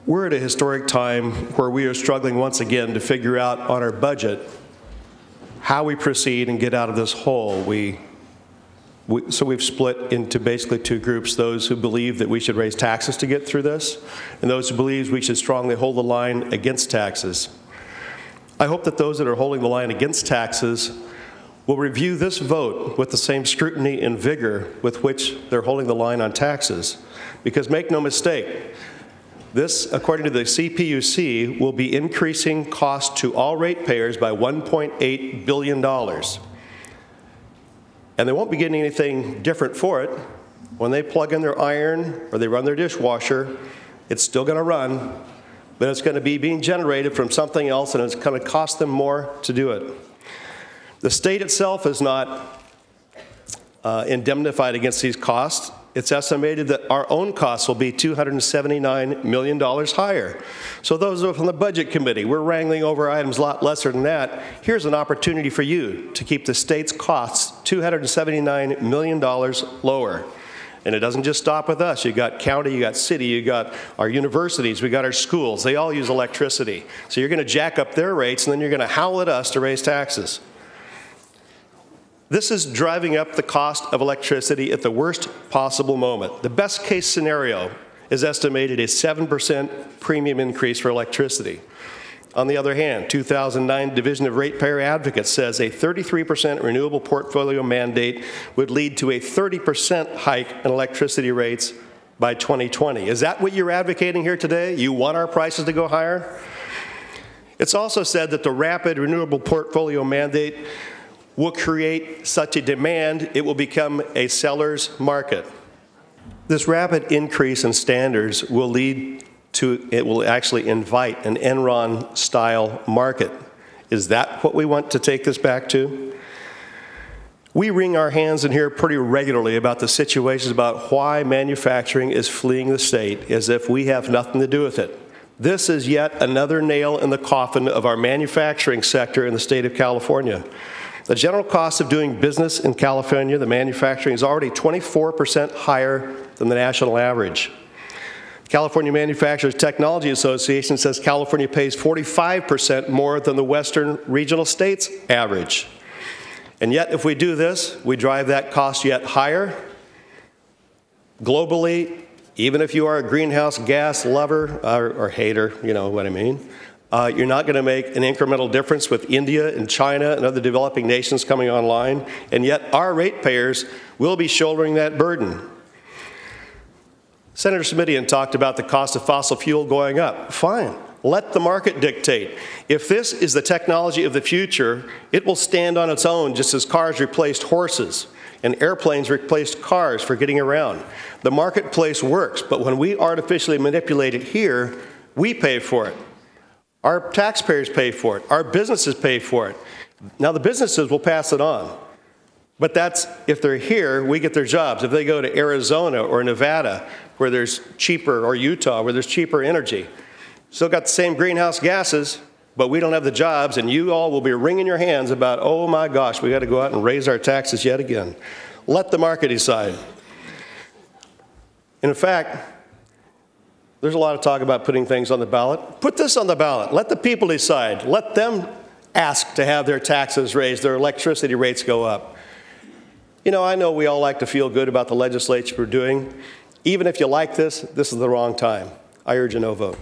We're at a historic time where we are struggling once again to figure out on our budget how we proceed and get out of this hole. So we've split into basically two groups, those who believe that we should raise taxes to get through this, and those who believe we should strongly hold the line against taxes. I hope that those that are holding the line against taxes will review this vote with the same scrutiny and vigor with which they're holding the line on taxes. Because make no mistake, this, according to the CPUC, will be increasing costs to all ratepayers by $1.8 billion. And they won't be getting anything different for it. When they plug in their iron or they run their dishwasher, it's still going to run, but it's going to be being generated from something else, and it's going to cost them more to do it. The state itself is not indemnified against these costs. It's estimated that our own costs will be $279 million higher. So those of us on the Budget Committee, we're wrangling over items a lot lesser than that. Here's an opportunity for you to keep the state's costs $279 million lower. And it doesn't just stop with us. You got county, you got city, you got our universities, we got our schools. They all use electricity. So you're going to jack up their rates, and then you're going to howl at us to raise taxes. This is driving up the cost of electricity at the worst possible moment. The best case scenario is estimated a 7% premium increase for electricity. On the other hand, 2009 Division of Ratepayer Advocates says a 33% renewable portfolio mandate would lead to a 30% hike in electricity rates by 2020. Is that what you're advocating here today? You want our prices to go higher? It's also said that the rapid renewable portfolio mandate will create such a demand, it will become a seller's market. This rapid increase in standards will lead to, it will actually invite an Enron-style market. Is that what we want to take this back to? We wring our hands in here pretty regularly about the situations about why manufacturing is fleeing the state as if we have nothing to do with it. This is yet another nail in the coffin of our manufacturing sector in the state of California. The general cost of doing business in California, the manufacturing, is already 24% higher than the national average. California Manufacturers Technology Association says California pays 45% more than the Western regional states average. And yet, if we do this, we drive that cost yet higher. Globally, even if you are a greenhouse gas lover or hater, you know what I mean, you're not going to make an incremental difference with India and China and other developing nations coming online, and yet our ratepayers will be shouldering that burden. Senator Simitian talked about the cost of fossil fuel going up. Fine, let the market dictate. If this is the technology of the future, it will stand on its own just as cars replaced horses and airplanes replaced cars for getting around. The marketplace works, but when we artificially manipulate it here, we pay for it. Our taxpayers pay for it. Our businesses pay for it. Now, the businesses will pass it on. But that's, if they're here, we get their jobs. If they go to Arizona or Nevada, where there's cheaper, or Utah, where there's cheaper energy, still got the same greenhouse gases, but we don't have the jobs, and you all will be wringing your hands about, oh my gosh, we got to go out and raise our taxes yet again. Let the market decide. And in fact, there's a lot of talk about putting things on the ballot. Put this on the ballot. Let the people decide. Let them ask to have their taxes raised, their electricity rates go up. You know, I know we all like to feel good about the legislature we're doing. Even if you like this, this is the wrong time. I urge a no vote.